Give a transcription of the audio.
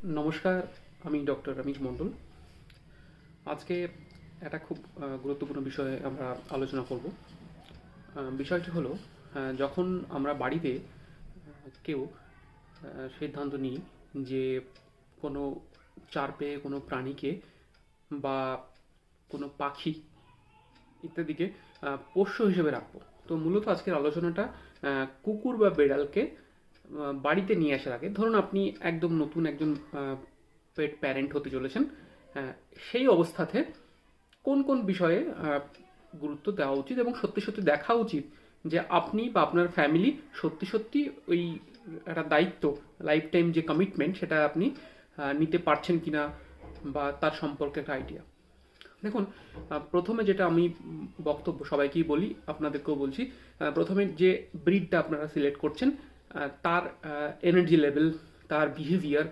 নমস্কার, আমি ডক্টর রমেশ মণ্ডল। আজকে একটা খুব গুরুত্বপূর্ণ বিষয়ে আমরা আলোচনা করব। বিষয়টি হলো, যখন আমরা বাড়িতে কেউ সিদ্ধান্ত নিই যে কোনো চার পেয়ে কোনো প্রাণীকে বা কোনো পাখি ইত্যাদিকে পোষ্য হিসেবে রাখবো। তো মূলত আজকের আলোচনাটা কুকুর বা বেড়ালকে বাড়িতে নিয়ে আসার আগে, ধরুন আপনি একদম নতুন একজন পেট প্যারেন্ট হতে চলেছেন। আহ, সেই অবস্থাতে কোন কোন বিষয়ে গুরুত্ব দেওয়া উচিত এবং সত্যি সত্যি দেখা উচিত যে আপনি বা আপনার ফ্যামিলি সত্যি সত্যি ওই একটা দায়িত্ব, লাইফ টাইম যে কমিটমেন্ট, সেটা আপনি নিতে পারছেন কিনা, বা তার সম্পর্কে একটা আইডিয়া। দেখুন, প্রথমে যেটা আমি বক্তব্য সবাইকেই বলি, আপনাদেরকেও বলছি, প্রথমে যে ব্রিডটা আপনারা সিলেক্ট করছেন তার এনার্জি লেভেল, তার বিহেভিয়ার,